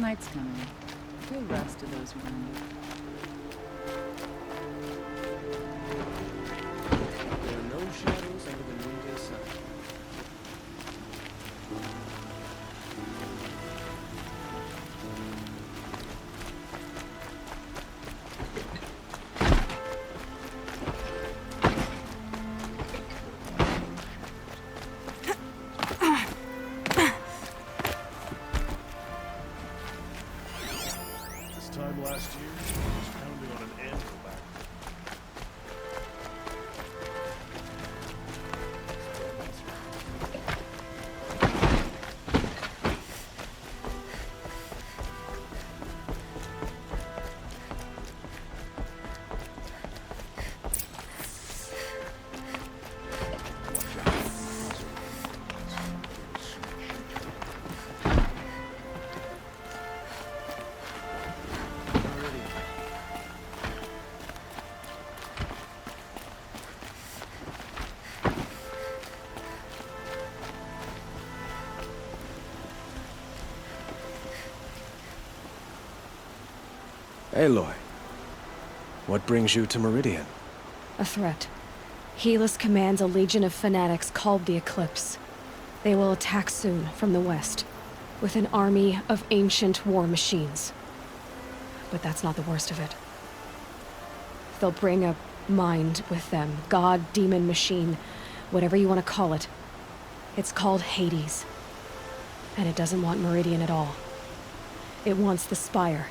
Night's coming. Give rest to those who earned it. There are no shadows under the noonday sun. This time last year, I was pounding on an anvil back. Aloy, what brings you to Meridian? A threat. Helis commands a legion of fanatics called the Eclipse. They will attack soon from the west, with an army of ancient war machines. But that's not the worst of it. They'll bring a mind with them, god, demon, machine, whatever you want to call it. It's called Hades. And it doesn't want Meridian at all. It wants the Spire.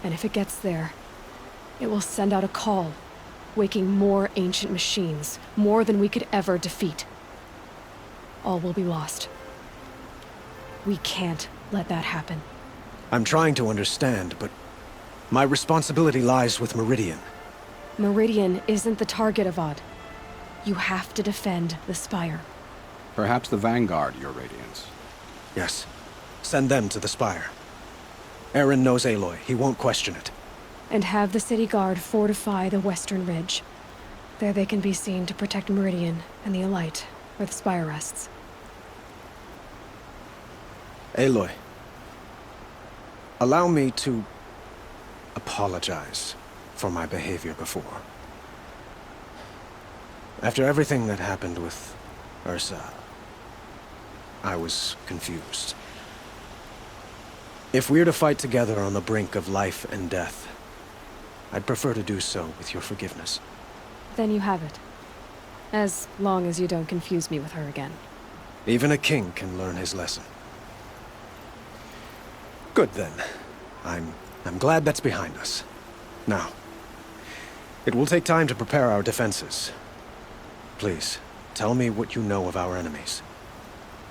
And if it gets there, it will send out a call, waking more ancient machines, more than we could ever defeat. All will be lost. We can't let that happen. I'm trying to understand, but my responsibility lies with Meridian. Meridian isn't the target, Avad. You have to defend the Spire. Perhaps the Vanguard, Your Radiance. Yes, send them to the Spire. Aaron knows Aloy. He won't question it. And have the City Guard fortify the Western Ridge. There they can be seen to protect Meridian and the Elite, where the Spire rests. Aloy, allow me to apologize for my behavior before. After everything that happened with Ursa, I was confused. If we're to fight together on the brink of life and death, I'd prefer to do so with your forgiveness. Then you have it. As long as you don't confuse me with her again. Even a king can learn his lesson. Good then. I'm glad that's behind us. Now, it will take time to prepare our defenses. Please, tell me what you know of our enemies.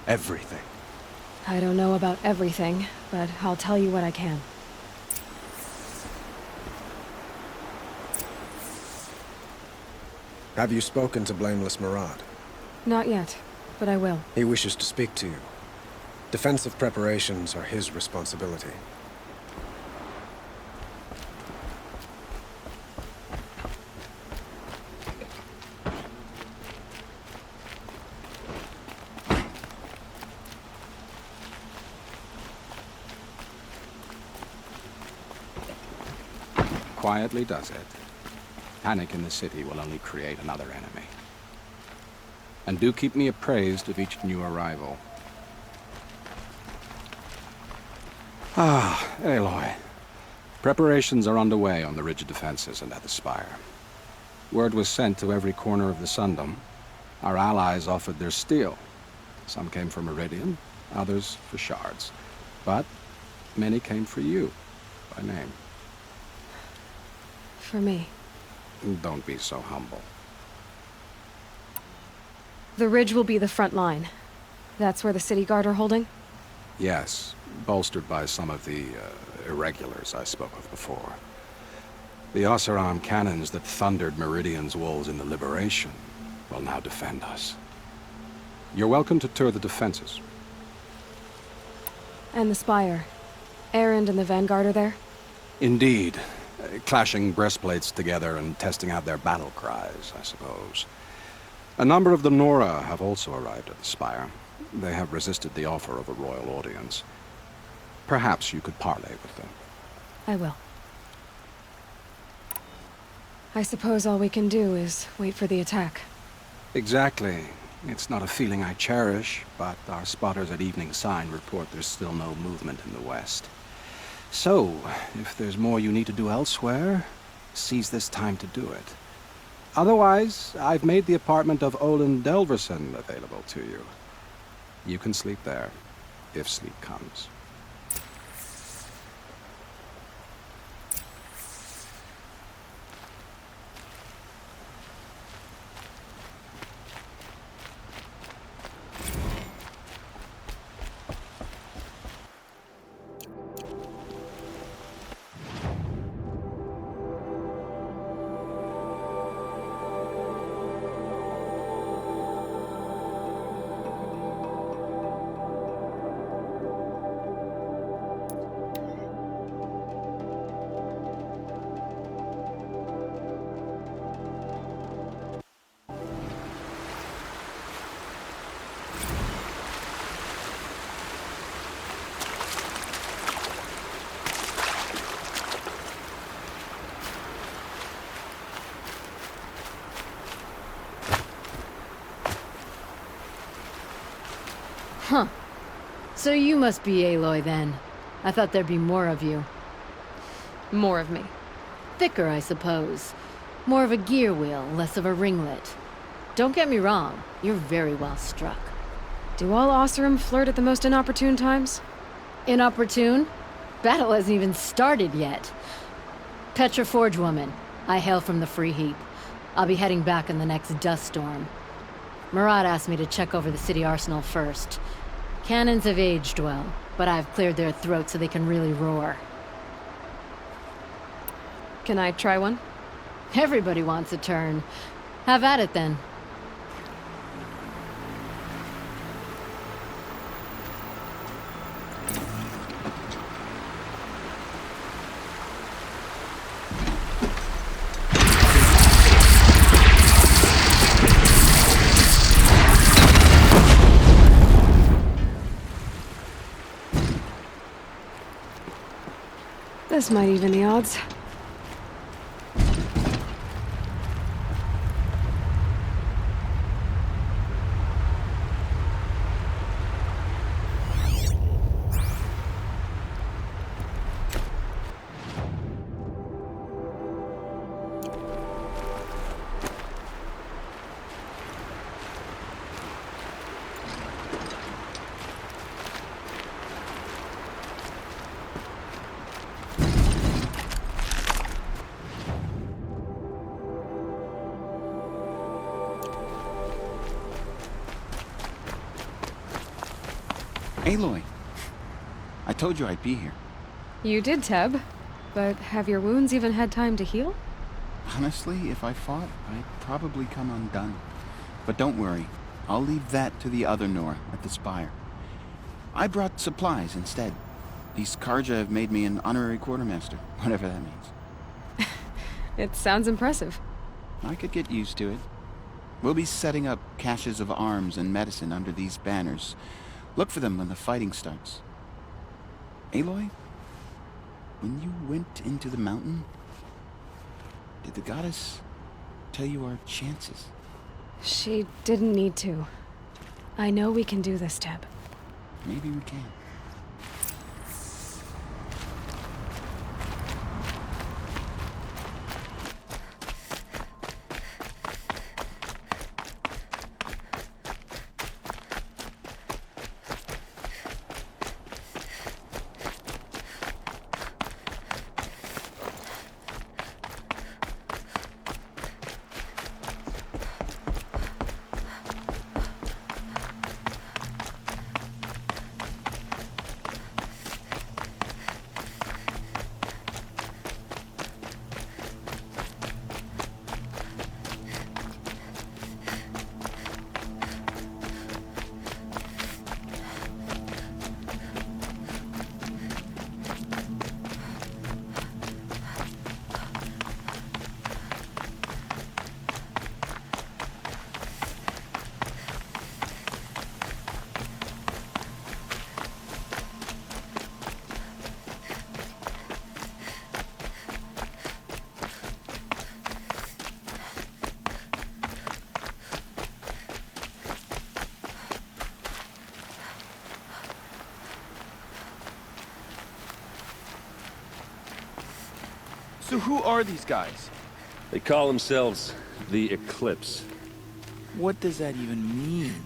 Everything. I don't know about everything, but I'll tell you what I can. Have you spoken to Blameless Murad? Not yet, but I will. He wishes to speak to you. Defensive preparations are his responsibility. Quietly does it. Panic in the city will only create another enemy. And do keep me appraised of each new arrival. Ah, Aloy. Preparations are underway on the ridge defenses and at the Spire. Word was sent to every corner of the Sundom. Our allies offered their steel. Some came for Meridian, others for shards. But many came for you, by name. For me. Don't be so humble. The ridge will be the front line. That's where the City Guard are holding? Yes, bolstered by some of the irregulars I spoke of before. The Oseram cannons that thundered Meridian's walls in the Liberation will now defend us. You're welcome to tour the defenses. And the Spire. Erend and the Vanguard are there? Indeed. Clashing breastplates together and testing out their battle cries, I suppose. A number of the Nora have also arrived at the Spire. They have resisted the offer of a royal audience. Perhaps you could parley with them. I will. I suppose all we can do is wait for the attack. Exactly. It's not a feeling I cherish, but our spotters at Evening Sign report there's still no movement in the west. So, if there's more you need to do elsewhere, seize this time to do it. Otherwise, I've made the apartment of Olin Delverson available to you. You can sleep there, if sleep comes. Huh. So you must be Aloy then. I thought there'd be more of you. More of me. Thicker, I suppose. More of a gear wheel, less of a ringlet. Don't get me wrong, you're very well struck. Do all Oseram flirt at the most inopportune times? Inopportune? Battle hasn't even started yet. Petra Forge woman. I hail from the Free Heap. I'll be heading back in the next dust storm. Murad asked me to check over the city arsenal first. Cannons have aged well, but I've cleared their throats so they can really roar. Can I try one? Everybody wants a turn. Have at it then. This might even the odds. Aloy, I told you I'd be here. You did, Teb. But have your wounds even had time to heal? Honestly, if I fought, I'd probably come undone. But don't worry, I'll leave that to the other Nora at the Spire. I brought supplies instead. These Karja have made me an honorary quartermaster, whatever that means. It sounds impressive. I could get used to it. We'll be setting up caches of arms and medicine under these banners. Look for them when the fighting starts. Aloy, when you went into the mountain, did the goddess tell you our chances? She didn't need to. I know we can do this, Teb. Maybe we can. So who are these guys? They call themselves the Eclipse. What does that even mean?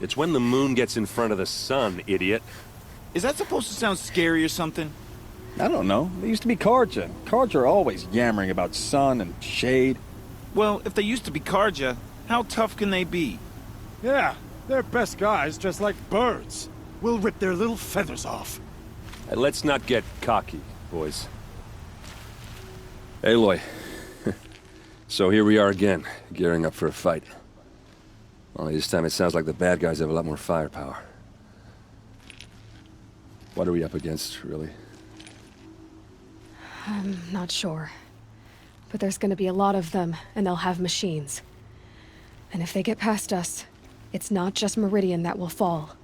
It's when the moon gets in front of the sun, idiot. Is that supposed to sound scary or something? I don't know. They used to be Karja. Karja are always yammering about sun and shade. Well, if they used to be Karja, how tough can they be? Yeah, they're best guys dressed like birds. We'll rip their little feathers off. Let's not get cocky, boys. Aloy. So here we are again, gearing up for a fight. Only this time it sounds like the bad guys have a lot more firepower. What are we up against, really? I'm not sure. But there's gonna be a lot of them, and they'll have machines. And if they get past us, it's not just Meridian that will fall.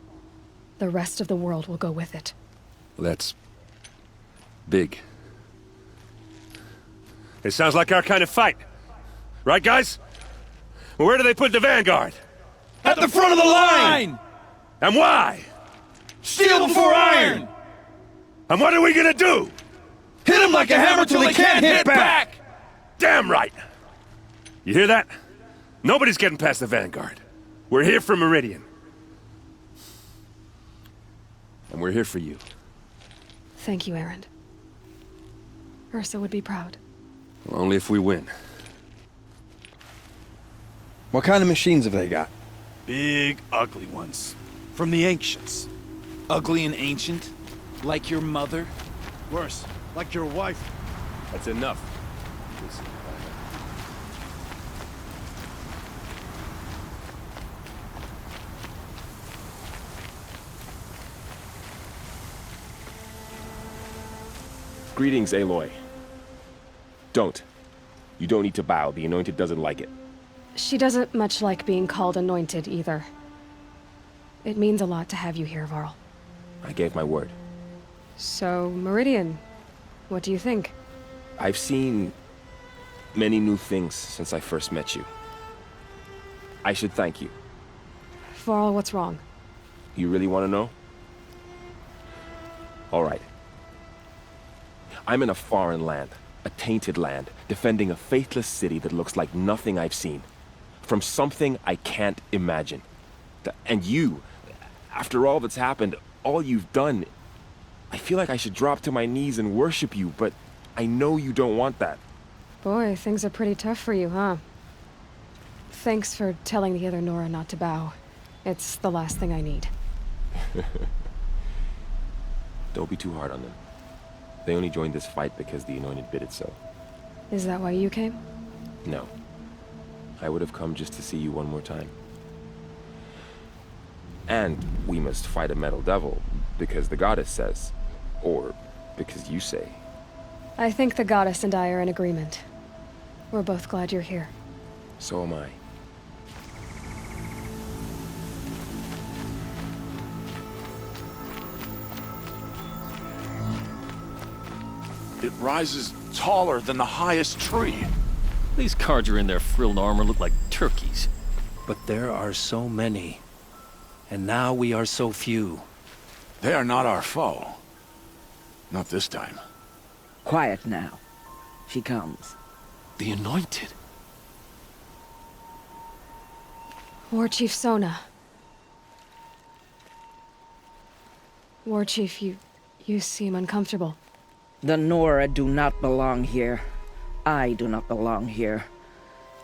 The rest of the world will go with it. Well, that's... big. It sounds like our kind of fight. Right, guys? Well, where do they put the Vanguard? At the front of the line! And why? Steel before iron! And what are we gonna do? Hit him like a hammer till he can't hit back! Damn right! You hear that? Nobody's getting past the Vanguard. We're here for Meridian. And we're here for you. Thank you, Erend. Ursa would be proud. Well, only if we win. What kind of machines have they got? Big, ugly ones. From the ancients. Ugly and ancient? Like your mother? Worse, like your wife. That's enough. Greetings, Aloy. Don't. You don't need to bow. The Anointed doesn't like it. She doesn't much like being called anointed, either. It means a lot to have you here, Varl. I gave my word. So, Meridian, what do you think? I've seen many new things since I first met you. I should thank you. Varl, what's wrong? You really want to know? All right. I'm in a foreign land, a tainted land, defending a faithless city that looks like nothing I've seen. From something I can't imagine. And you, after all that's happened, all you've done, I feel like I should drop to my knees and worship you, but I know you don't want that. Boy, things are pretty tough for you, huh? Thanks for telling the other Nora not to bow. It's the last thing I need. Don't be too hard on them. They only joined this fight because the Anointed bid it so. Is that why you came? No. I would have come just to see you one more time. And we must fight a metal devil, because the goddess says. Or because you say. I think the goddess and I are in agreement. We're both glad you're here. So am I. It rises taller than the highest tree. These Karja in their frilled armor look like turkeys. But there are so many. And now we are so few. They are not our foe. Not this time. Quiet now. She comes. The Anointed. War Chief Sona. War Chief, you seem uncomfortable. The Nora do not belong here. I do not belong here.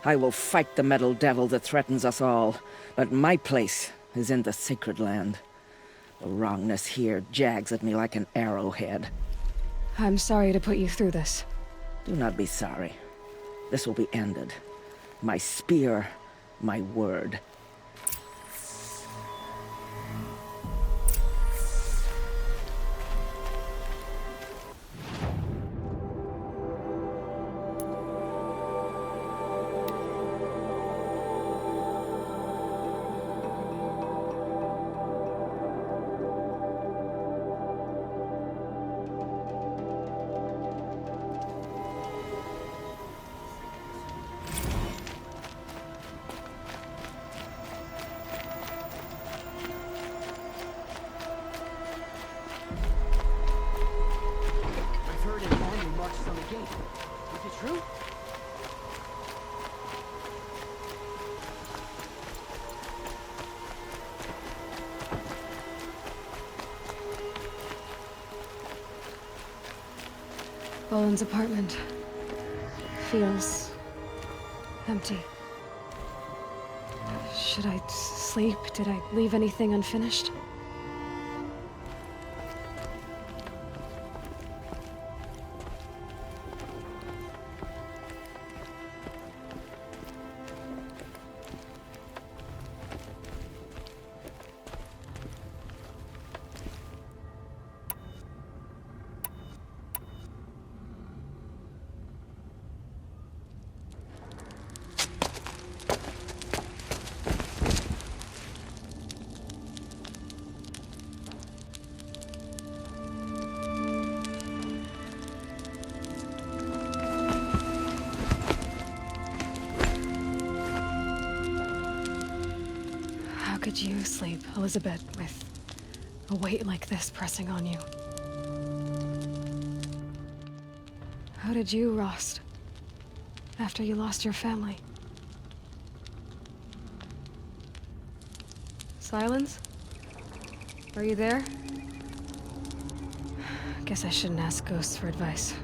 I will fight the metal devil that threatens us all, but my place is in the sacred land. The wrongness here jags at me like an arrowhead. I'm sorry to put you through this. Do not be sorry. This will be ended. My spear, my word. Bowen's apartment feels empty. Should I sleep? Did I leave anything unfinished? How could you sleep, Elizabeth, with a weight like this pressing on you? How did you rust after you lost your family? Silence? Are you there? Guess I shouldn't ask ghosts for advice.